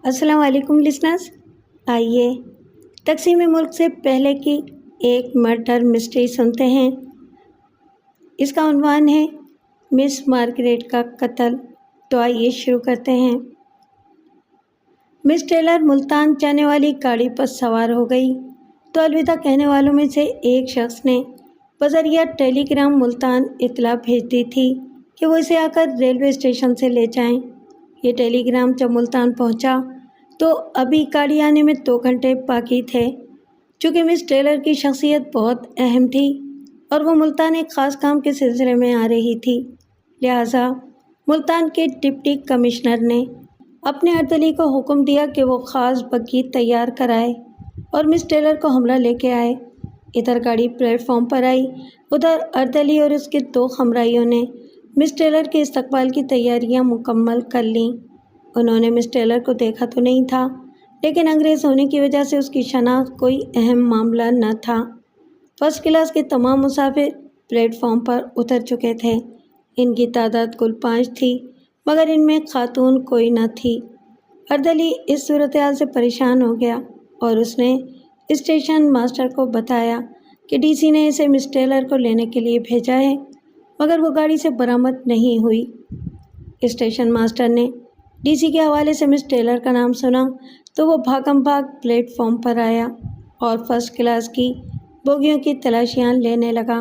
السلام علیکم لسنرز، آئیے تقسیم ملک سے پہلے کی ایک مرڈر مسٹری سنتے ہیں۔ اس کا عنوان ہے مس مارگریٹ کا قتل۔ تو آئیے شروع کرتے ہیں۔ مس ٹیلر ملتان جانے والی گاڑی پر سوار ہو گئی تو الوداع کہنے والوں میں سے ایک شخص نے بذریعہ ٹیلی گرام ملتان اطلاع بھیج دی تھی کہ وہ اسے آ کر ریلوے اسٹیشن سے لے جائیں۔ یہ ٹیلی گرام جب ملتان پہنچا تو ابھی گاڑی آنے میں 2 گھنٹے باقی تھے۔ چونکہ مس ٹیلر کی شخصیت بہت اہم تھی اور وہ ملتان ایک خاص کام کے سلسلے میں آ رہی تھی، لہٰذا ملتان کے ڈپٹی کمشنر نے اپنے اردلی کو حکم دیا کہ وہ خاص بگی تیار کرائے اور مس ٹیلر کو حملہ لے کے آئے۔ ادھر گاڑی پلیٹ فارم پر آئی، ادھر اردلی اور اس کے 2 ہمراہیوں نے مس ٹیلر کے استقبال کی تیاریاں مکمل کر لیں۔ انہوں نے مس ٹیلر کو دیکھا تو نہیں تھا، لیکن انگریز ہونے کی وجہ سے اس کی شناخت کوئی اہم معاملہ نہ تھا۔ فرسٹ کلاس کے تمام مسافر پلیٹ فارم پر اتر چکے تھے۔ ان کی تعداد کل 5 تھی، مگر ان میں خاتون کوئی نہ تھی۔ اردلی اس صورتحال سے پریشان ہو گیا اور اس نے اسٹیشن ماسٹر کو بتایا کہ ڈی سی نے اسے مس ٹیلر کو لینے کے لیے بھیجا ہے، مگر وہ گاڑی سے برآمد نہیں ہوئی۔ اسٹیشن ماسٹر نے ڈی سی کے حوالے سے مس ٹیلر کا نام سنا تو وہ بھاگم بھاگ پلیٹ فارم پر آیا اور فرسٹ کلاس کی بوگیوں کی تلاشیاں لینے لگا۔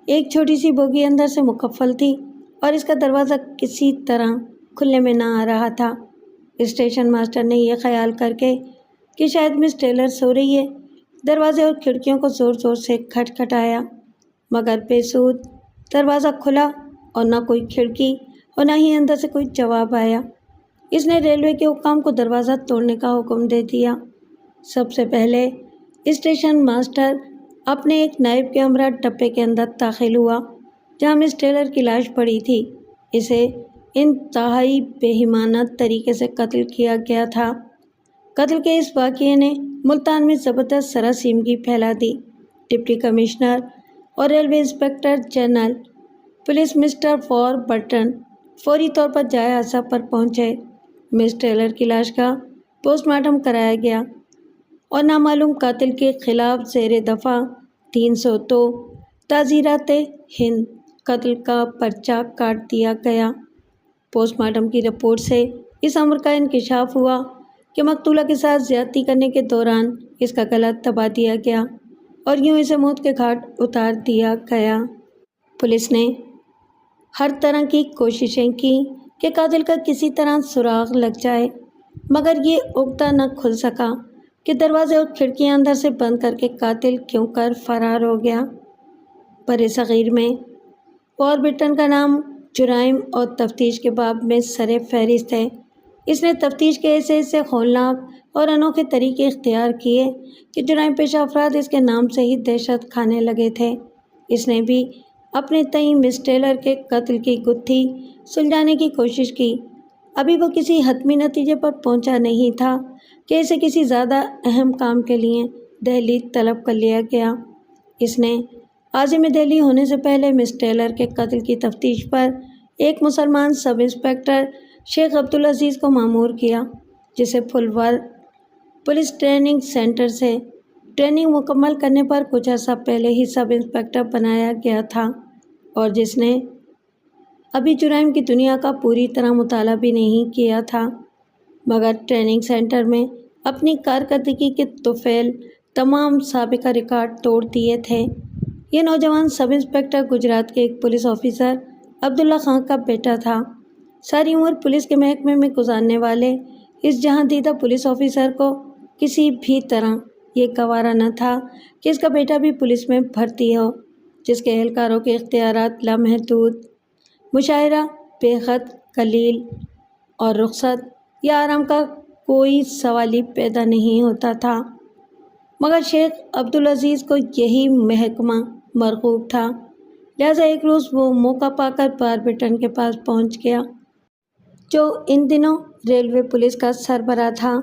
ایک چھوٹی سی بوگی اندر سے مقفل تھی اور اس کا دروازہ کسی طرح کھلنے میں نہ آ رہا تھا۔ اسٹیشن ماسٹر نے یہ خیال کر کے کہ شاید مس ٹیلر سو رہی ہے، دروازے اور کھڑکیوں کو زور زور سے کھٹکھٹایا، مگر بے سود۔ دروازہ کھلا اور نہ کوئی کھڑکی اور نہ ہی اندر سے کوئی جواب آیا۔ اس نے ریلوے کے حکام کو دروازہ توڑنے کا حکم دے دیا۔ سب سے پہلے اسٹیشن ماسٹر اپنے ایک نائب کے ہمراہ ڈبے کے اندر داخل ہوا جہاں مس ٹیلر کی لاش پڑی تھی۔ اسے انتہائی بےایمانہ طریقے سے قتل کیا گیا تھا۔ قتل کے اس واقعے نے ملتان میں زبردست سراسیمگی پھیلا دی۔ ڈپٹی کمشنر اور railway inspector general police mister Warburton فوری طور پر جائے حادثہ پر پہنچے۔ مس ٹیلر کی لاش کا پوسٹ مارٹم کرایا گیا اور نامعلوم قاتل کے خلاف زیر دفعہ 302 تعزیرات ہند قتل کا پرچہ کاٹ دیا گیا۔ پوسٹ مارٹم کی رپورٹ سے اس امر کا انکشاف ہوا کہ مقتولہ کے ساتھ زیادتی کرنے کے دوران اس کا گلا دبا دیا گیا اور یوں اسے موت کے گھاٹ اتار دیا گیا۔ پولیس نے ہر طرح کی کوششیں کی کہ قاتل کا کسی طرح سراغ لگ جائے، مگر یہ عقدہ نہ کھل سکا کہ دروازے اور کھڑکیاں اندر سے بند کر کے قاتل کیوں کر فرار ہو گیا۔ برِ صغیر میں وار برٹن کا نام جرائم اور تفتیش کے باب میں سر فہرست ہے۔ اس نے تفتیش کے ایسے ہولناک اور انوکھے طریقے اختیار کیے کہ جرائم پیشہ افراد اس کے نام سے ہی دہشت کھانے لگے تھے۔ اس نے بھی اپنے تئیں مس ٹیلر کے قتل کی گتھی سلجھانے کی کوشش کی۔ ابھی وہ کسی حتمی نتیجے پر پہنچا نہیں تھا کہ اسے کسی زیادہ اہم کام کے لیے دہلی طلب کر لیا گیا۔ اس نے عازم دہلی ہونے سے پہلے مس ٹیلر کے قتل کی تفتیش پر ایک مسلمان سب انسپکٹر شیخ عبدالعزیز کو مامور کیا، جسے پھلور پولیس ٹریننگ سینٹر سے ٹریننگ مکمل کرنے پر کچھ عرصہ پہلے ہی سب انسپکٹر بنایا گیا تھا اور جس نے ابھی جرائم کی دنیا کا پوری طرح مطالعہ بھی نہیں کیا تھا، مگر ٹریننگ سینٹر میں اپنی کارکردگی کے طفیل تمام سابقہ ریکارڈ توڑ دیے تھے۔ یہ نوجوان سب انسپکٹر گجرات کے ایک پولیس آفیسر عبداللہ خان کا بیٹا تھا۔ ساری عمر پولیس کے محکمے میں گزارنے والے اس جہاں دیدہ پولیس آفیسر کو کسی بھی طرح یہ گوارا نہ تھا کہ اس کا بیٹا بھی پولیس میں بھرتی ہو، جس کے اہلکاروں کے اختیارات لامحدود، مشاہرہ بے حد قلیل اور رخصت یا آرام کا کوئی سوال ہی پیدا نہیں ہوتا تھا۔ مگر شیخ عبدالعزیز کو یہی محکمہ مرغوب تھا، لہٰذا ایک روز وہ موقع پا کر وار برٹن کے پاس پہنچ گیا، جو ان دنوں ریلوے پولیس کا سربراہ تھا۔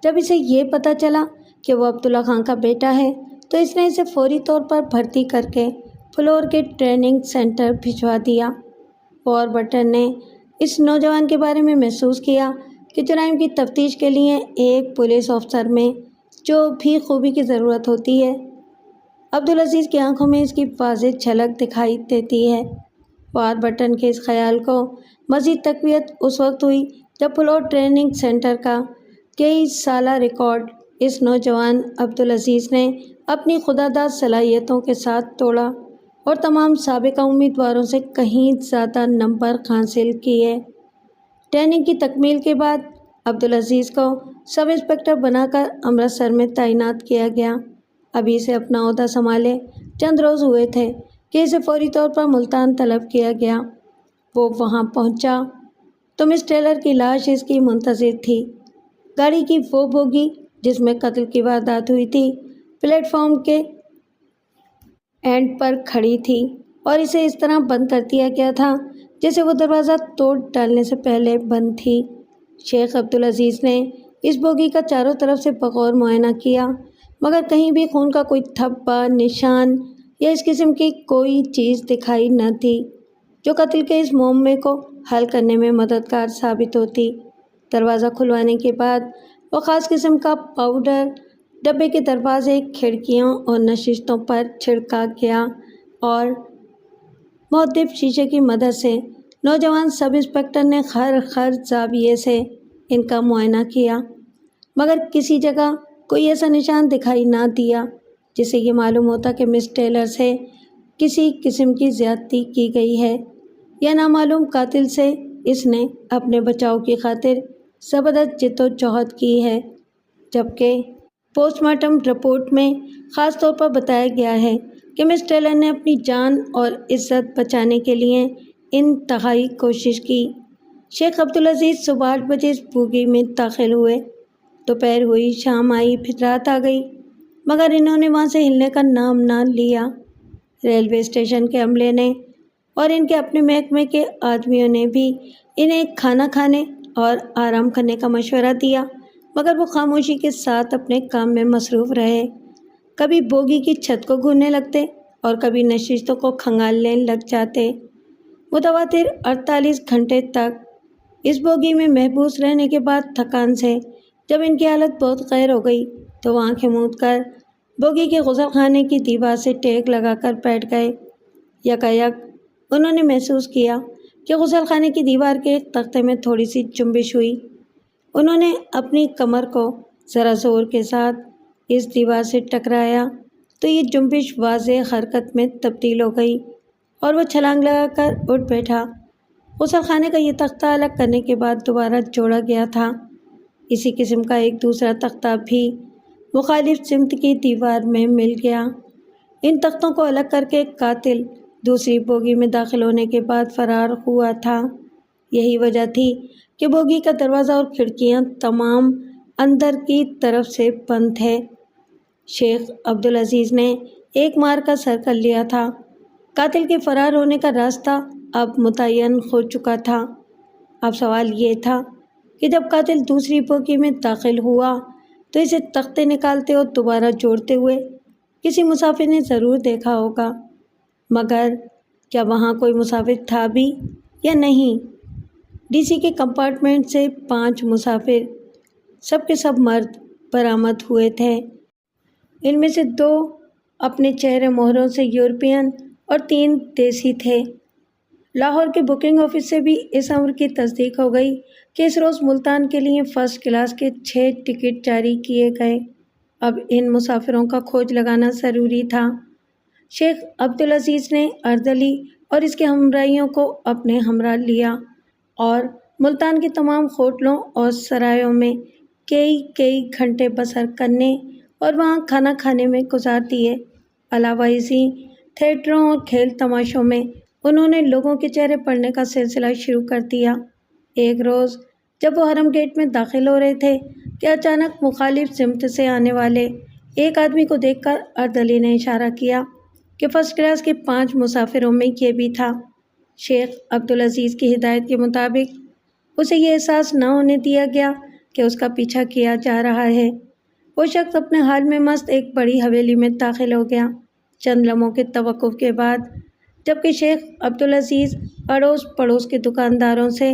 جب اسے یہ پتہ چلا کہ وہ عبداللہ خان کا بیٹا ہے تو اس نے اسے فوری طور پر بھرتی کر کے فلور کے ٹریننگ سینٹر بھجوا دیا۔ وار برٹن نے اس نوجوان کے بارے میں محسوس کیا کہ جرائم کی تفتیش کے لیے ایک پولیس افسر میں جو بھی خوبی کی ضرورت ہوتی ہے۔ عبدالعزیز کی آنکھوں میں اس کی واضح جھلک دکھائی دیتی ہے۔ وار بٹن کے اس خیال کو مزید تقویت اس وقت ہوئی جب فلور ٹریننگ سینٹر کا کئی سالہ ریکارڈ اس نوجوان عبدالعزیز نے اپنی خودداد صلاحیتوں کے ساتھ توڑا اور تمام سابقہ امیدواروں سے کہیں زیادہ نمبر حاصل کیے۔ ٹریننگ کی تکمیل کے بعد عبدالعزیز کو سب انسپکٹر بنا کر امرتسر میں تعینات کیا گیا۔ ابھی سے اپنا عہدہ سنبھالے چند روز ہوئے تھے کہ اسے فوری طور پر ملتان طلب کیا گیا۔ وہ وہاں پہنچا تو مس ٹیلر کی لاش اس کی منتظر تھی۔ گاڑی کی وہ بوگی جس میں قتل کی واردات ہوئی تھی پلیٹ فارم کے اینڈ پر کھڑی تھی اور اسے اس طرح بند کر دیا گیا تھا جیسے وہ دروازہ توڑ ڈالنے سے پہلے بند تھی۔ شیخ عبدالعزیز نے اس بوگی کا چاروں طرف سے بغور معائنہ کیا مگر کہیں بھی خون کا کوئی دھبہ، نشان یا اس قسم کی کوئی چیز دکھائی نہ تھی جو قتل کے اس معمے کو حل کرنے میں مددگار ثابت ہوتی۔ دروازہ کھلوانے کے بعد وہ خاص قسم کا پاؤڈر ڈبے کے دروازے، کھڑکیوں اور نشستوں پر چھڑکا گیا اور مہذب شیشے کی مدد سے نوجوان سب انسپکٹر نے ہر زاویے سے ان کا معائنہ کیا مگر کسی جگہ کوئی ایسا نشان دکھائی نہ دیا جس سے یہ معلوم ہوتا کہ مس ٹیلر سے کسی قسم کی زیادتی کی گئی ہے یا نامعلوم قاتل سے اس نے اپنے بچاؤ کی خاطر زبردست جدوجہد کی ہے، جبکہ پوسٹ مارٹم رپورٹ میں خاص طور پر بتایا گیا ہے کہ مس ٹیلر نے اپنی جان اور عزت بچانے کے لیے انتہائی کوشش کی۔ شیخ عبدالعزیز صبح 8 بجے اس بوگی میں داخل ہوئے۔ دوپہر ہوئی، شام آئی، پھر رات آ گئی مگر انہوں نے وہاں سے ہلنے کا نام نہ لیا۔ ریلوے اسٹیشن کے عملے نے اور ان کے اپنے محکمے کے آدمیوں نے بھی انہیں کھانا کھانے اور آرام کرنے کا مشورہ دیا مگر وہ خاموشی کے ساتھ اپنے کام میں مصروف رہے۔ کبھی بوگی کی چھت کو گھورنے لگتے اور کبھی نشستوں کو کھنگالنے لگ جاتے۔ متواتر 48 گھنٹے تک اس بوگی میں محبوس رہنے کے بعد تھکان سے جب ان کی حالت بہت غیر ہو گئی تو وہ آنکھیں موند کر بوگی کے غسل خانے کی دیوار سے ٹیک لگا کر بیٹھ گئے۔ یکایک انہوں نے محسوس کیا کہ غسل خانے کی دیوار کے ایک تختے میں تھوڑی سی جنبش ہوئی۔ انہوں نے اپنی کمر کو ذرا زور کے ساتھ اس دیوار سے ٹکرایا تو یہ جنبش واضح حرکت میں تبدیل ہو گئی اور وہ چھلانگ لگا کر اٹھ بیٹھا۔ غسل خانے کا یہ تختہ الگ کرنے کے بعد دوبارہ جوڑا گیا تھا۔ اسی قسم کا ایک دوسرا تختہ بھی مخالف سمت کی دیوار میں مل گیا۔ ان تختوں کو الگ کر کے قاتل دوسری بوگی میں داخل ہونے کے بعد فرار ہوا تھا۔ یہی وجہ تھی کہ بوگی کا دروازہ اور کھڑکیاں تمام اندر کی طرف سے بند تھے۔ شیخ عبدالعزیز نے ایک مار کا سر کر لیا تھا۔ قاتل کے فرار ہونے کا راستہ اب متعین ہو چکا تھا۔ اب سوال یہ تھا کہ جب قاتل دوسری بوگی میں داخل ہوا تو اسے تختے نکالتے اور دوبارہ جوڑتے ہوئے کسی مسافر نے ضرور دیکھا ہوگا، مگر کیا وہاں کوئی مسافر تھا بھی یا نہیں؟ ڈی سی کے کمپارٹمنٹ سے 5 مسافر، سب کے سب مرد، برآمد ہوئے تھے۔ ان میں سے 2 اپنے چہرے مہروں سے یورپین اور 3 دیسی تھے۔ لاہور کے بکنگ آفس سے بھی اس امر کی تصدیق ہو گئی کہ اس روز ملتان کے لیے فرسٹ کلاس کے 6 ٹکٹ جاری کیے گئے۔ اب ان مسافروں کا کھوج لگانا ضروری تھا۔ شیخ عبدالعزیز نے اردلی اور اس کے ہمراہیوں کو اپنے ہمراہ لیا اور ملتان کے تمام ہوٹلوں اور سرایوں میں کئی گھنٹے بسر کرنے اور وہاں کھانا کھانے میں گزار دیے۔ علاوہ اسی تھیٹروں اور کھیل تماشوں میں انہوں نے لوگوں کے چہرے پڑھنے کا سلسلہ شروع کر دیا۔ ایک روز جب وہ حرم گیٹ میں داخل ہو رہے تھے کہ اچانک مخالف سمت سے آنے والے ایک آدمی کو دیکھ کر اردلی نے اشارہ کیا کہ فرسٹ کلاس کے 5 مسافروں میں یہ بھی تھا۔ شیخ عبدالعزیز کی ہدایت کے مطابق اسے یہ احساس نہ ہونے دیا گیا کہ اس کا پیچھا کیا جا رہا ہے۔ وہ شخص اپنے حال میں مست ایک بڑی حویلی میں داخل ہو گیا۔ چند لمحوں کے توقف کے بعد جبکہ شیخ عبدالعزیز اڑوس پڑوس کے دکانداروں سے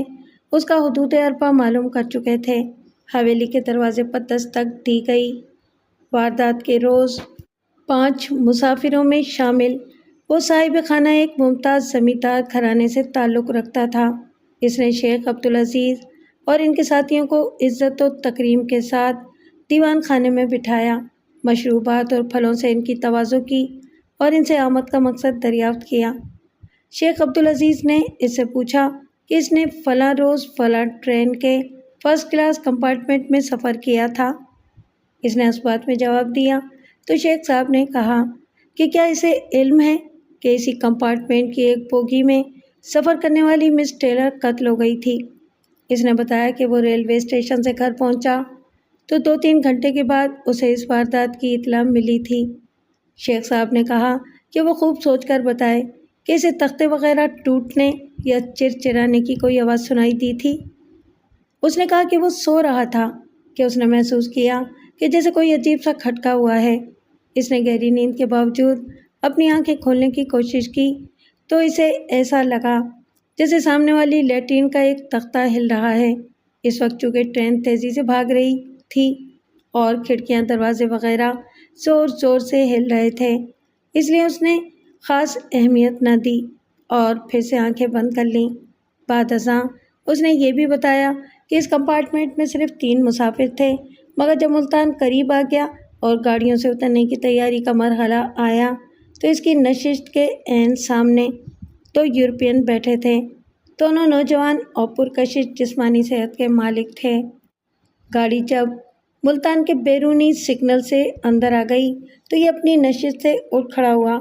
اس کا حدود اربع معلوم کر چکے تھے۔ حویلی کے دروازے پر دستک دی گئی۔ واردات کے روز 5 مسافروں میں شامل وہ صاحب خانہ ایک ممتاز زمیندار گھرانے سے تعلق رکھتا تھا۔ اس نے شیخ عبدالعزیز اور ان کے ساتھیوں کو عزت و تکریم کے ساتھ دیوان خانے میں بٹھایا، مشروبات اور پھلوں سے ان کی تواضع کی اور ان سے آمد کا مقصد دریافت کیا۔ شیخ عبدالعزیز نے اس سے پوچھا کہ اس نے فلاں روز فلاں ٹرین کے فرسٹ کلاس کمپارٹمنٹ میں سفر کیا تھا۔ اس نے اس بات میں جواب دیا تو شیخ صاحب نے کہا کہ کیا اسے علم ہے کہ اسی کمپارٹمنٹ کی ایک بوگی میں سفر کرنے والی مس ٹیلر قتل ہو گئی تھی۔ اس نے بتایا کہ وہ ریلوے اسٹیشن سے گھر پہنچا تو 2-3 گھنٹے کے بعد اسے اس واردات کی اطلاع ملی تھی۔ شیخ صاحب نے کہا کہ وہ خوب سوچ کر بتائے کہ اسے تختے وغیرہ ٹوٹنے یا چرچرانے کی کوئی آواز سنائی دی تھی۔ اس نے کہا کہ وہ سو رہا تھا کہ اس نے محسوس کیا کہ جیسے کوئی عجیب سا کھٹکا ہوا ہے۔ اس نے گہری نیند کے باوجود اپنی آنکھیں کھولنے کی کوشش کی تو اسے ایسا لگا جیسے سامنے والی لیٹرین کا ایک تختہ ہل رہا ہے۔ اس وقت چونکہ ٹرین تیزی سے بھاگ رہی تھی اور کھڑکیاں دروازے وغیرہ زور زور سے ہل رہے تھے، اس لیے اس نے خاص اہمیت نہ دی اور پھر سے آنکھیں بند کر لیں۔ بعد ازاں اس نے یہ بھی بتایا کہ اس کمپارٹمنٹ میں صرف 3 مسافر تھے، مگر جب ملتان قریب آ گیا اور گاڑیوں سے اترنے کی تیاری کا مرحلہ آیا تو اس کی نشست کے عین سامنے 2 یورپین بیٹھے تھے۔ دونوں نوجوان اور پرکشش جسمانی صحت کے مالک تھے۔ گاڑی جب ملتان کے بیرونی سگنل سے اندر آ گئی تو یہ اپنی نشست سے اٹھ کھڑا ہوا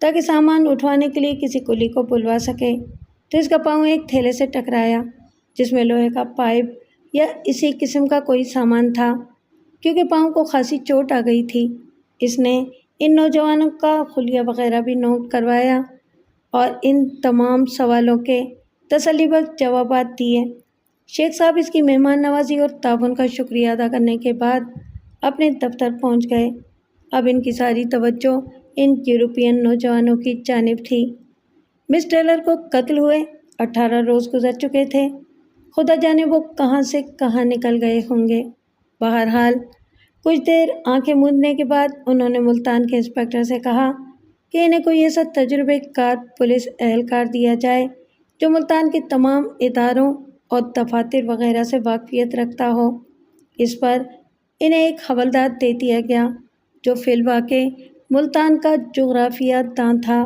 تاکہ سامان اٹھوانے کے لیے کسی کلی کو بلوا سکے، تو اس کا پاؤں ایک تھیلے سے ٹکرایا جس میں لوہے کا پائپ یا اسی قسم کا کوئی سامان تھا۔ کیونکہ پاؤں کو خاصی چوٹ آ گئی تھی، اس نے ان نوجوانوں کا خلیہ وغیرہ بھی نوٹ کروایا اور ان تمام سوالوں کے تسلی بخش جوابات دیے۔ شیخ صاحب اس کی مہمان نوازی اور تعاون کا شکریہ ادا کرنے کے بعد اپنے دفتر پہنچ گئے۔ اب ان کی ساری توجہ ان یورپین نوجوانوں کی جانب تھی۔ مس ٹیلر کو قتل ہوئے 18 روز گزر چکے تھے، خدا جانے وہ کہاں سے کہاں نکل گئے ہوں گے۔ بہرحال کچھ دیر آنکھیں موندنے کے بعد انہوں نے ملتان کے انسپکٹر سے کہا کہ انہیں کوئی ایسا تجربے کار پولیس اہلکار دیا جائے جو ملتان کے تمام اداروں اور دفاتر وغیرہ سے واقفیت رکھتا ہو۔ اس پر انہیں ایک حوالدار دے دیا گیا جو فی الواقع ملتان کا جغرافیہ داں تھا۔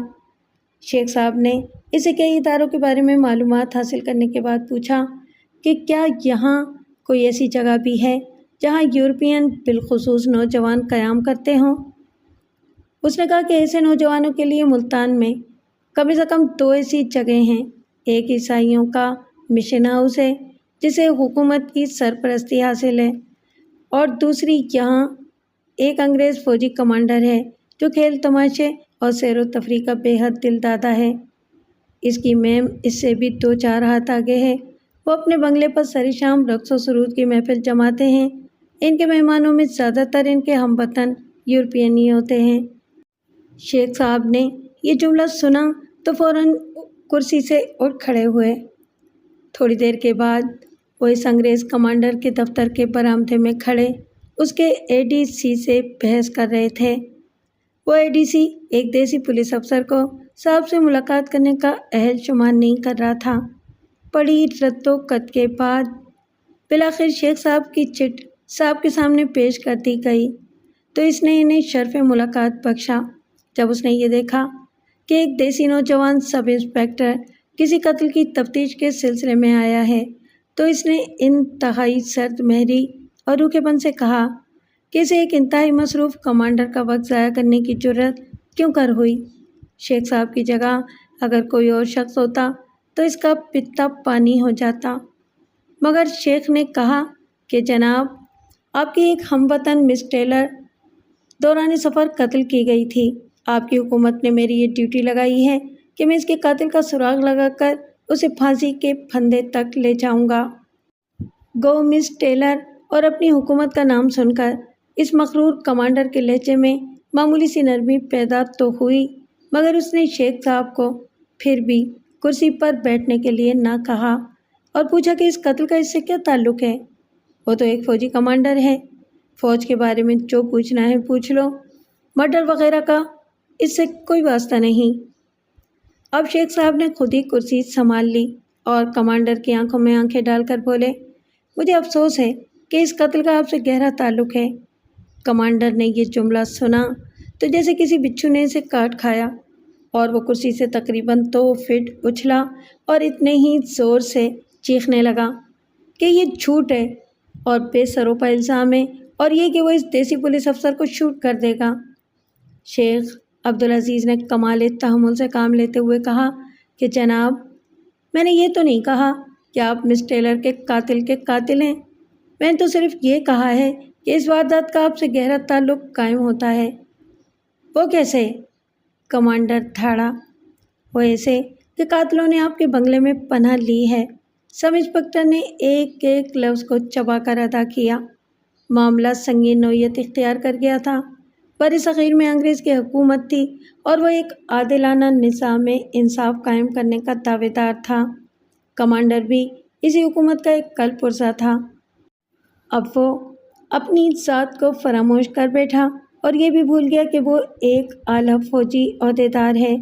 شیخ صاحب نے اسے کئی اداروں کے بارے میں معلومات حاصل کرنے کے بعد پوچھا کہ کیا یہاں کوئی ایسی جگہ بھی ہے جہاں یورپین بالخصوص نوجوان قیام کرتے ہوں۔ اس نے کہا کہ ایسے نوجوانوں کے لیے ملتان میں کم سے کم 2 ایسی جگہیں ہیں۔ ایک عیسائیوں کا مشن ہاؤس ہے جسے حکومت کی سرپرستی حاصل ہے، اور دوسری یہاں ایک انگریز فوجی کمانڈر ہے جو کھیل تماشے اور سیر و تفریح کا بے حد دل دادا ہے۔ اس کی میم اس سے بھی 2-4 ہاتھ آگے ہے۔ وہ اپنے بنگلے پر سر شام رقص و سرود کی محفل جماتے ہیں۔ ان کے مہمانوں میں زیادہ تر ان کے ہم وطن یورپین ہی ہوتے ہیں۔ شیخ صاحب نے یہ جملہ سنا تو فوراً کرسی سے اٹھ کھڑے ہوئے۔ تھوڑی دیر کے بعد وہ اس انگریز کمانڈر کے دفتر کے برآمدے میں کھڑے اس کے اے ڈی سی سے بحث کر رہے تھے۔ وہ اے ڈی سی ایک دیسی پولیس افسر کو صاحب سے ملاقات کرنے کا اہل شمار نہیں کر رہا تھا۔ بڑی رد و قت کے بعد بالآخر شیخ صاحب کی چٹ صاحب کے سامنے پیش کر دی گئی تو اس نے انہیں شرف ملاقات بخشا۔ جب اس نے یہ دیکھا کہ ایک دیسی نوجوان سب انسپکٹر کسی قتل کی تفتیش کے سلسلے میں آیا ہے تو اس نے انتہائی سرد مہری اور روکھے پن سے کہا کہ اسے ایک انتہائی مصروف کمانڈر کا وقت ضائع کرنے کی جرت کیوں کر ہوئی۔ شیخ صاحب کی جگہ اگر کوئی اور شخص ہوتا تو اس کا پتا پانی ہو جاتا، مگر شیخ نے کہا کہ جناب، آپ کی ایک ہم وطن مس ٹیلر دوران سفر قتل کی گئی تھی۔ آپ کی حکومت نے میری یہ ڈیوٹی لگائی ہے کہ میں اس کے قاتل کا سراغ لگا کر اسے پھانسی کے پھندے تک لے جاؤں گا۔ گو مس ٹیلر اور اپنی حکومت کا نام سن کر اس مغرور کمانڈر کے لہجے میں معمولی سی نرمی پیدا تو ہوئی، مگر اس نے شیخ صاحب کو پھر بھی کرسی پر بیٹھنے کے لیے نہ کہا اور پوچھا کہ اس قتل کا اس سے کیا تعلق ہے؟ وہ تو ایک فوجی کمانڈر ہے، فوج کے بارے میں جو پوچھنا ہے پوچھ لو، مرڈر وغیرہ کا اس سے کوئی واسطہ نہیں۔ اب شیخ صاحب نے خود ہی کرسی سنبھال لی اور کمانڈر کی آنکھوں میں آنکھیں ڈال کر بولے، مجھے افسوس ہے کہ اس قتل کا آپ سے گہرا تعلق ہے۔ کمانڈر نے یہ جملہ سنا تو جیسے کسی بچھو نے اسے کاٹ کھایا، اور وہ کرسی سے تقریباً 2 فٹ اچھلا اور اتنے ہی زور سے چیخنے لگا کہ یہ جھوٹ ہے اور بے سروپا الزام ہے، اور یہ کہ وہ اس دیسی پولیس افسر کو شوٹ کر دے گا۔ شیخ عبدالعزیز نے کمال تحمل سے کام لیتے ہوئے کہا کہ جناب، میں نے یہ تو نہیں کہا کہ آپ مس ٹیلر کے قاتل ہیں، میں نے تو صرف یہ کہا ہے کہ اس واردات کا آپ سے گہرا تعلق قائم ہوتا ہے۔ وہ کیسے؟ کمانڈر دھاڑا۔ وہ ایسے کہ قاتلوں نے آپ کے بنگلے میں پناہ لی ہے۔ سب انسپکٹر نے ایک ایک لفظ کو چبا کر ادا کیا۔ معاملہ سنگین نوعیت اختیار کر گیا تھا۔ بر صغیر میں انگریز کی حکومت تھی اور وہ ایک عادلانہ نظام انصاف قائم کرنے کا دعوے دار تھا۔ کمانڈر بھی اسی حکومت کا ایک قلب پرزا تھا۔ اب وہ اپنی ذات کو فراموش کر بیٹھا اور یہ بھی بھول گیا کہ وہ ایک اعلیٰ فوجی عہدیدار ہے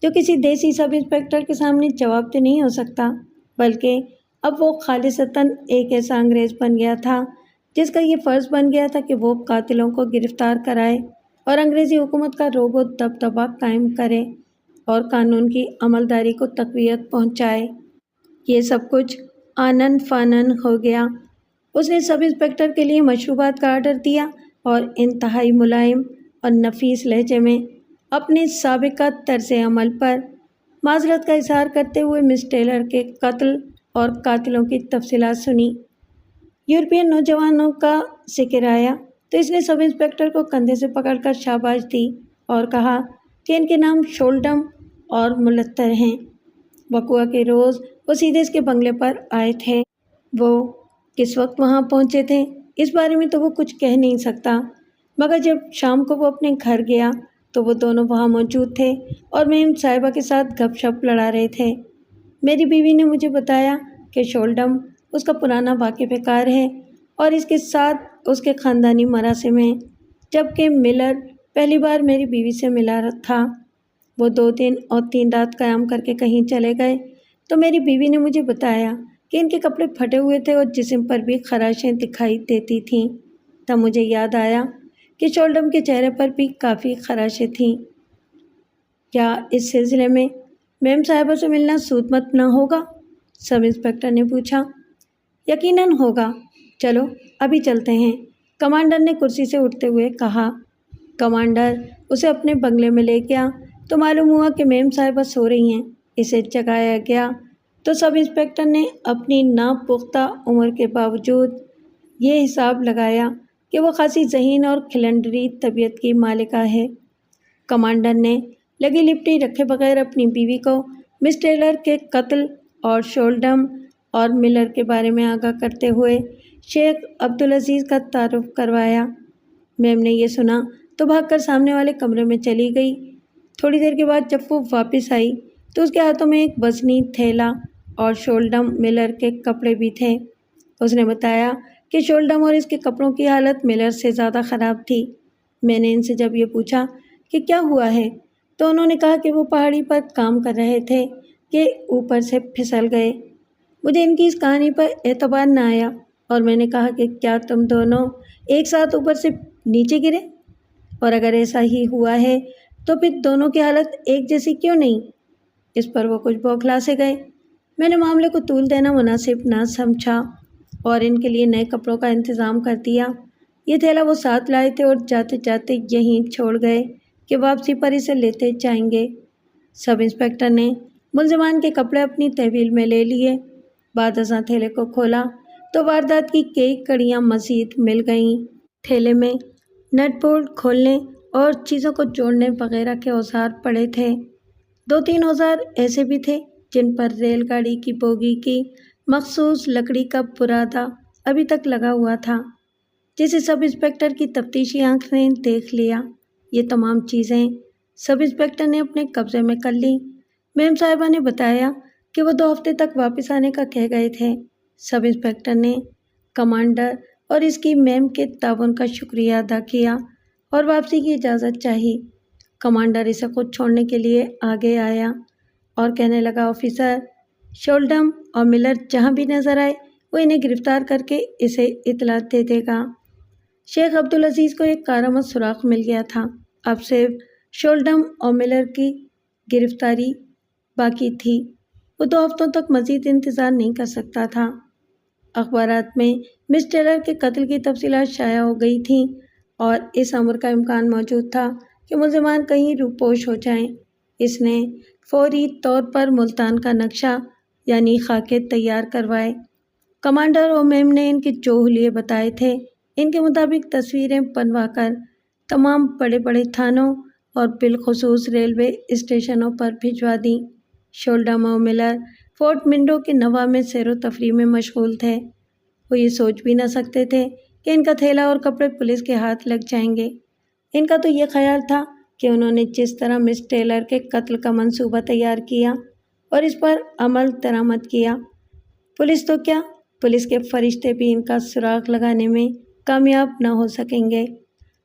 جو کسی دیسی سب انسپکٹر کے سامنے جواب دہ نہیں ہو سکتا، بلکہ اب وہ خالصتاً ایک ایسا انگریز بن گیا تھا جس کا یہ فرض بن گیا تھا کہ وہ قاتلوں کو گرفتار کرائے اور انگریزی حکومت کا رعب و دبدبہ قائم کرے اور قانون کی عملداری کو تقویت پہنچائے۔ یہ سب کچھ آنن فانن ہو گیا۔ اس نے سب انسپکٹر کے لیے مشروبات کا آرڈر دیا اور انتہائی ملائم اور نفیس لہجے میں اپنے سابقہ طرز عمل پر معذرت کا اظہار کرتے ہوئے مس ٹیلر کے قتل اور قاتلوں کی تفصیلات سنی۔ یورپین نوجوانوں کا ذکر آیا تو اس نے سب انسپکٹر کو کندھے سے پکڑ کر شاباش دی اور کہا کہ ان کے نام شولڈم اور ملتر ہیں۔ وقوع کے روز وہ سیدھے اس کے بنگلے پر آئے تھے۔ وہ کس وقت وہاں پہنچے تھے اس بارے میں تو وہ کچھ کہہ نہیں سکتا، مگر جب شام کو وہ اپنے گھر گیا تو وہ دونوں وہاں موجود تھے اور میم صاحبہ کے ساتھ گپ شپ لڑا رہے تھے۔ میری بیوی نے مجھے بتایا کہ شولڈم اس کا پرانا واقف کار ہے اور اس کے ساتھ اس کے خاندانی مراسم ہیں، جبکہ ملر پہلی بار میری بیوی سے ملا تھا۔ وہ 2 دن اور 3 رات قیام کر کے کہیں چلے گئے تو میری بیوی نے مجھے بتایا کہ ان کے کپڑے پھٹے ہوئے تھے اور جسم پر بھی خراشیں دکھائی دیتی تھیں۔ تب مجھے یاد آیا کہ شولڈم کے چہرے پر بھی کافی خراشیں تھیں۔ کیا اس سلسلے میں میم صاحبہ سے ملنا سود مت نہ ہوگا؟ سب انسپکٹر نے پوچھا۔ یقیناً ہوگا، چلو ابھی چلتے ہیں، کمانڈر نے کرسی سے اٹھتے ہوئے کہا۔ کمانڈر اسے اپنے بنگلے میں لے گیا تو معلوم ہوا کہ میم صاحبہ سو رہی ہیں۔ اسے جگایا گیا تو سب انسپکٹر نے اپنی ناپختہ عمر کے باوجود یہ حساب لگایا کہ وہ خاصی ذہین اور کھلنڈری طبیعت کی مالکہ ہے۔ کمانڈر نے لگی لپٹی رکھے بغیر اپنی بیوی کو مس ٹیلر کے قتل اور شولڈم اور ملر کے بارے میں آگاہ کرتے ہوئے شیخ عبدالعزیز کا تعارف کروایا۔ میم نے یہ سنا تو بھاگ کر سامنے والے کمرے میں چلی گئی۔ تھوڑی دیر کے بعد جب وہ واپس آئی تو اس کے ہاتھوں میں ایک وزنی تھیلا اور شولڈم ملر کے کپڑے بھی تھے۔ اس نے بتایا کہ شولڈم اور اس کے کپڑوں کی حالت ملر سے زیادہ خراب تھی۔ میں نے ان سے جب یہ پوچھا کہ کیا ہوا ہے تو انہوں نے کہا کہ وہ پہاڑی پر کام کر رہے تھے کہ اوپر سے پھسل گئے۔ مجھے ان کی اس کہانی پر اعتبار نہ آیا اور میں نے کہا کہ کیا تم دونوں ایک ساتھ اوپر سے نیچے گرے؟ اور اگر ایسا ہی ہوا ہے تو پھر دونوں کی حالت ایک جیسی کیوں نہیں؟ اس پر وہ کچھ بوکھلا سے گئے۔ میں نے معاملے کو طول دینا مناسب نہ سمجھا اور ان کے لیے نئے کپڑوں کا انتظام کر دیا۔ یہ تھیلا وہ ساتھ لائے تھے اور جاتے جاتے یہیں چھوڑ گئے کہ واپسی پر اسے لیتے جائیں گے۔ سب انسپکٹر نے ملزمان کے کپڑے اپنی تحویل میں لے لیے۔ بعد ازاں تھیلے کو کھولا تو واردات کی کئی کڑیاں مزید مل گئیں۔ تھیلے میں نٹ بولٹ کھولنے اور چیزوں کو جوڑنے وغیرہ کے اوزار پڑے تھے۔ 2-3 اوزار ایسے بھی تھے جن پر ریل گاڑی کی بوگی کی مخصوص لکڑی کا برادہ ابھی تک لگا ہوا تھا، جسے سب انسپکٹر کی تفتیشی آنکھ نے دیکھ لیا۔ یہ تمام چیزیں سب انسپکٹر نے اپنے قبضے میں کر لیں۔ میم صاحبہ نے بتایا کہ وہ 2 ہفتے تک واپس آنے کا کہہ گئے تھے۔ سب انسپکٹر نے کمانڈر اور اس کی میم کے تعاون کا شکریہ ادا کیا اور واپسی کی اجازت چاہی۔ کمانڈر اسے خود چھوڑنے کے لیے آگے آیا اور کہنے لگا، آفیسر شولڈم اور ملر جہاں بھی نظر آئے وہ انہیں گرفتار کر کے اسے اطلاع دے دے گا۔ شیخ عبدالعزیز کو ایک کارآمد سراغ مل گیا تھا۔ اب صرف شولڈم اور ملر کی گرفتاری باقی تھی۔ وہ 2 ہفتوں تک مزید انتظار نہیں کر سکتا تھا۔ اخبارات میں مس ٹیلر کے قتل کی تفصیلات شائع ہو گئی تھیں اور اس امر کا امکان موجود تھا کہ ملزمان کہیں روپوش ہو جائیں۔ اس نے فوری طور پر ملتان کا نقشہ یعنی خاکے تیار کروائے۔ کمانڈر اور میم نے ان کے جو حلیے بتائے تھے ان کے مطابق تصویریں بنوا کر تمام بڑے بڑے تھانوں اور بالخصوص ریلوے اسٹیشنوں پر بھجوا دیں۔ شولڈم اور ملر فورٹ منڈو کے نوا میں سیر و تفریح میں مشغول تھے۔ وہ یہ سوچ بھی نہ سکتے تھے کہ ان کا تھیلا اور کپڑے پولیس کے ہاتھ لگ جائیں گے۔ ان کا تو یہ خیال تھا کہ انہوں نے جس طرح مس ٹیلر کے قتل کا منصوبہ تیار کیا اور اس پر عمل درآمد کیا، پولیس تو کیا، پولیس کے فرشتے بھی ان کا سراغ لگانے میں کامیاب نہ ہو سکیں گے۔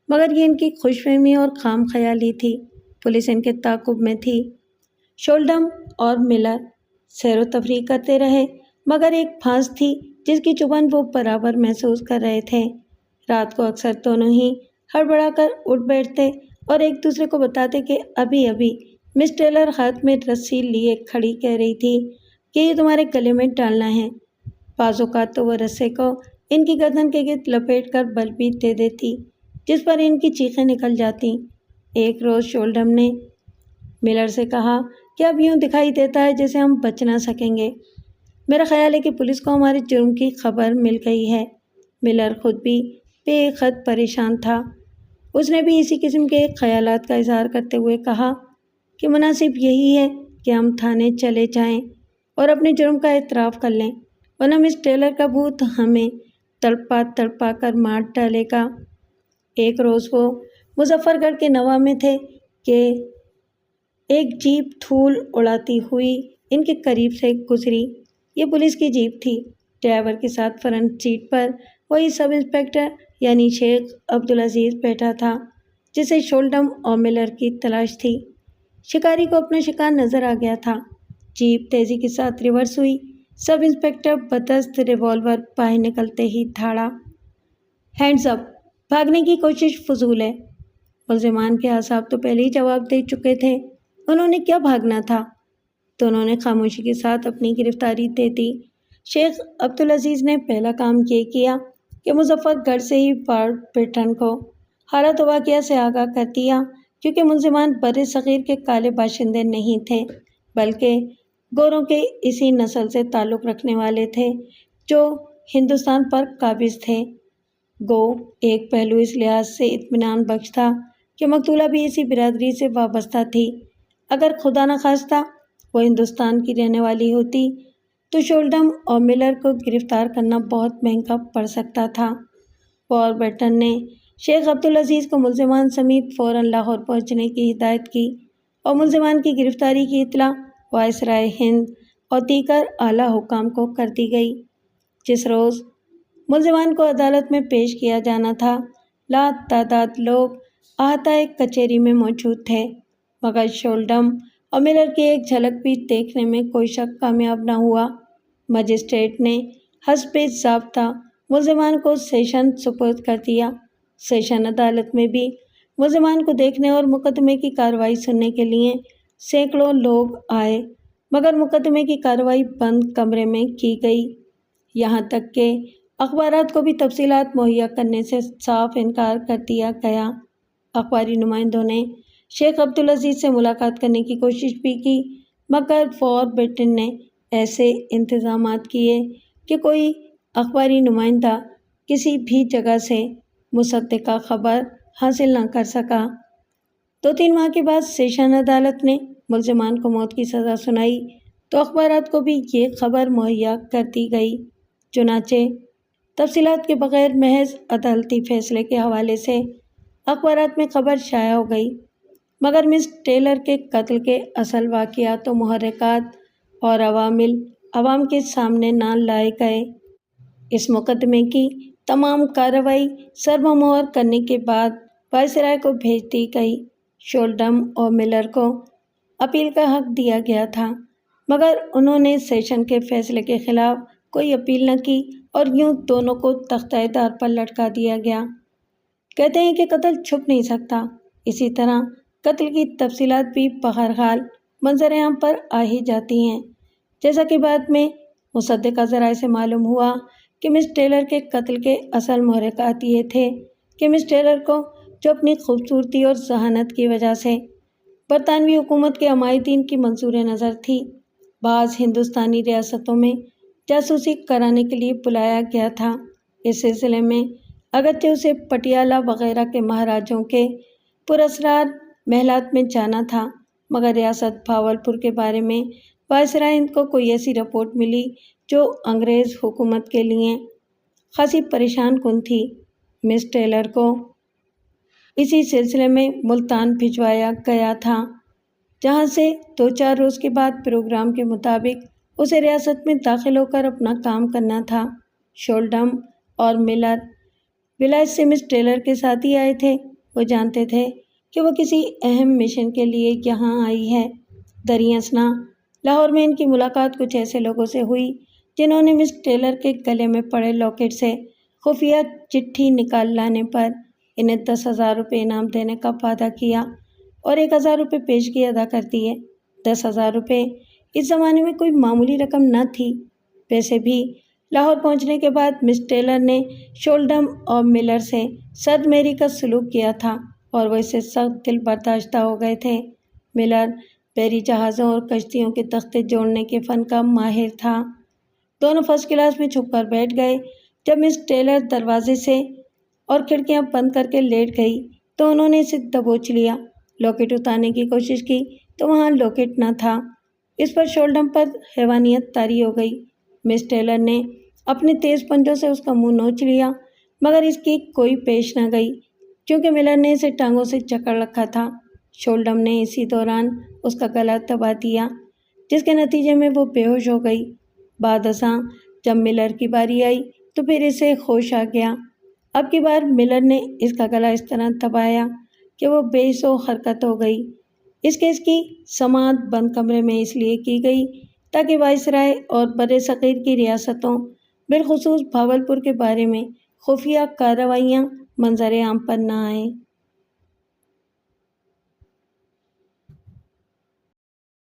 مگر یہ ان کی خوش فہمی اور خام خیالی تھی۔ پولیس ان کے تعاقب میں تھی۔ شولڈم اور ملر سیر و تفریح کرتے رہے، مگر ایک پھانس تھی جس کی چبھن وہ برابر محسوس کر رہے تھے۔ رات کو اکثر دونوں ہی ہڑبڑا کر اٹھ بیٹھتے اور ایک دوسرے کو بتاتے کہ ابھی ابھی مس ٹیلر ہاتھ میں رسی لیے کھڑی کہہ رہی تھی کہ یہ تمہارے گلے میں ڈالنا ہے۔ بعض اوقات تو وہ رسے کو ان کی گردن کے گرد لپیٹ کر بل بھی دے دیتی، جس پر ان کی چیخیں نکل جاتی۔ ایک روز شولڈم نے ملر سے کہا کہ اب یوں دکھائی دیتا ہے جیسے ہم بچ نہ سکیں گے۔ میرا خیال ہے کہ پولیس کو ہمارے جرم کی خبر مل گئی ہے۔ ملر خود بھی بے حد پریشان تھا۔ اس نے بھی اسی قسم کے خیالات کا اظہار کرتے ہوئے کہا کہ مناسب یہی ہے کہ ہم تھانے چلے جائیں اور اپنے جرم کا اعتراف کر لیں، ورنہ مس ٹیلر کا بھوت ہمیں تڑپا تڑپا کر مار ڈالے گا۔ ایک روز وہ مظفر گڑھ کے نوا میں تھے کہ ایک جیپ دھول اڑاتی ہوئی ان کے قریب سے گزری۔ یہ پولیس کی جیپ تھی۔ ڈرائیور کے ساتھ فرنٹ سیٹ پر وہی سب انسپکٹر یعنی شیخ عبدالعزیز بیٹھا تھا جسے شولڈم اور ملر کی تلاش تھی۔ شکاری کو اپنا شکار نظر آ گیا تھا۔ جیپ تیزی کے ساتھ ریورس ہوئی۔ سب انسپکٹر بدست ریوالور باہر نکلتے ہی دھاڑا۔ ہینڈز اپ! بھاگنے کی کوشش فضول ہے۔ ملزمان کے اعصاب تو پہلے ہی جواب دے چکے تھے۔ انہوں نے کیا بھاگنا تھا؟ تو انہوں نے خاموشی کے ساتھ اپنی گرفتاری دے دی۔ شیخ عبدالعزیز نے پہلا کام یہ کیا کہ مظفر گڑھ سے ہی وارڈ پیٹرن کو حالت و واقعہ سے آگاہ کر دیا، کیونکہ ملزمان بر صغیر کے کالے باشندے نہیں تھے بلکہ گوروں کے اسی نسل سے تعلق رکھنے والے تھے جو ہندوستان پر قابض تھے۔ گو ایک پہلو اس لحاظ سے اطمینان بخش تھا کہ مقتولہ بھی اسی برادری سے وابستہ تھی۔ اگر خدا نخواستہ وہ ہندوستان کی رہنے والی ہوتی تو شولڈم اور ملر کو گرفتار کرنا بہت مہنگا پڑ سکتا تھا۔ وارڈ پیٹرن نے شیخ عبدالعزیز کو ملزمان سمیت فوراً لاہور پہنچنے کی ہدایت کی اور ملزمان کی گرفتاری کی اطلاع وائسرائے ہند اور دیگر اعلیٰ حکام کو کر دی گئی۔ جس روز ملزمان کو عدالت میں پیش کیا جانا تھا، لا تعداد لوگ احاطۂ کچہری میں موجود تھے، مگر شولڈم اور ملر کی ایک جھلک بھی دیکھنے میں کوئی شخص کامیاب نہ ہوا۔ مجسٹریٹ نے حسب ضابطہ ملزمان کو سیشن سپرد کر دیا۔ سیشن عدالت میں بھی ملزمان کو دیکھنے اور مقدمے کی کارروائی سننے کے لیے سینکڑوں لوگ آئے، مگر مقدمے کی کارروائی بند کمرے میں کی گئی۔ یہاں تک کہ اخبارات کو بھی تفصیلات مہیا کرنے سے صاف انکار کر دیا گیا۔ اخباری نمائندوں نے شیخ عبدالعزیز سے ملاقات کرنے کی کوشش بھی کی، مگر وارڈ پیٹرن نے ایسے انتظامات کیے کہ کوئی اخباری نمائندہ کسی بھی جگہ سے مصدقہ خبر حاصل نہ کر سکا۔ 2-3 ماہ کے بعد سیشن عدالت نے ملزمان کو موت کی سزا سنائی تو اخبارات کو بھی یہ خبر مہیا کر دی گئی۔ چنانچہ تفصیلات کے بغیر محض عدالتی فیصلے کے حوالے سے اخبارات میں خبر شائع ہو گئی، مگر مس ٹیلر کے قتل کے اصل واقعات و محرکات اور عوام کے سامنے نہ لائے گئے۔ اس مقدمے کی تمام کارروائی سربمہر کرنے کے بعد وائسرائے کو بھیج دی گئی۔ شولڈم اور ملر کو اپیل کا حق دیا گیا تھا، مگر انہوں نے سیشن کے فیصلے کے خلاف کوئی اپیل نہ کی اور یوں دونوں کو تختۂ دار پر لٹکا دیا گیا۔ کہتے ہیں کہ قتل چھپ نہیں سکتا، اسی طرح قتل کی تفصیلات بھی بہرحال منظر عام پر آ ہی جاتی ہیں، جیسا کہ بعد میں مصدقہ ذرائع سے معلوم ہوا کہ مس ٹیلر کے قتل کے اصل محرکات یہ تھے کہ مس ٹیلر کو، جو اپنی خوبصورتی اور ذہانت کی وجہ سے برطانوی حکومت کے عمائدین کی منصور نظر تھی، بعض ہندوستانی ریاستوں میں جاسوسی کرانے کے لیے بلایا گیا تھا۔ اس سلسلے میں اگرچہ اسے پٹیالہ وغیرہ کے مہاراجوں کے پراسرار محلات میں جانا تھا، مگر ریاست بھاولپور کے بارے میں وائسرائے ہند کو کوئی ایسی رپورٹ ملی جو انگریز حکومت کے لیے خاصی پریشان کن تھی۔ مس ٹیلر کو اسی سلسلے میں ملتان بھجوایا گیا تھا، جہاں سے 2-4 روز کے بعد پروگرام کے مطابق اسے ریاست میں داخل ہو کر اپنا کام کرنا تھا۔ شولڈم اور ملر ولایت سے مس ٹیلر کے ساتھ ہی آئے تھے۔ وہ جانتے تھے کہ وہ کسی اہم مشن کے لیے یہاں آئی ہے۔ دریں اثنا لاہور میں ان کی ملاقات کچھ ایسے لوگوں سے ہوئی جنہوں نے مس ٹیلر کے گلے میں پڑے لاکٹ سے خفیہ چٹھی نکال لانے پر انہیں 10,000 روپے انعام دینے کا وعدہ کیا اور 1,000 روپے پیشگی ادا کر دیے۔ 10,000 روپے اس زمانے میں کوئی معمولی رقم نہ تھی۔ ویسے بھی لاہور پہنچنے کے بعد مس ٹیلر نے شولڈم اور ملر سے سرد میری کا سلوک کیا تھا اور وہ اس سے سخت دل برداشتہ ہو گئے تھے۔ ملر بحری جہازوں اور کشتیوں کے تختے جوڑنے کے فن کا ماہر تھا۔ دونوں فرسٹ کلاس میں چھپ کر بیٹھ گئے۔ جب مس ٹیلر دروازے سے اور کھڑکیاں بند کر کے لیٹ گئی تو انہوں نے اسے دبوچ لیا۔ لاکٹ اتارنے کی کوشش کی تو وہاں لاکٹ نہ تھا۔ اس پر شولڈم پر حیوانیت طاری ہو گئی۔ مس ٹیلر نے اپنے تیز پنجوں سے اس کا منہ نوچ لیا، مگر اس کی کوئی پیش نہ گئی، کیونکہ ملر نے اسے ٹانگوں سے جکڑ رکھا تھا۔ شولڈم نے اسی دوران اس کا گلا دبا دیا، جس کے نتیجے میں وہ بے ہوش ہو گئی۔ بعد ازاں جب ملر کی باری آئی تو پھر اسے ہوش آ گیا۔ اب کی بار ملر نے اس کا گلا اس طرح دبایا کہ وہ بے حس و حرکت ہو گئی۔ اس کیس کی سماعت بند کمرے میں اس لیے کی گئی تاکہ وائسرائے اور بر صغیر کی ریاستوں، بالخصوص بھاولپور کے بارے میں خفیہ کارروائیاں منظر عام پر نہ آئیں۔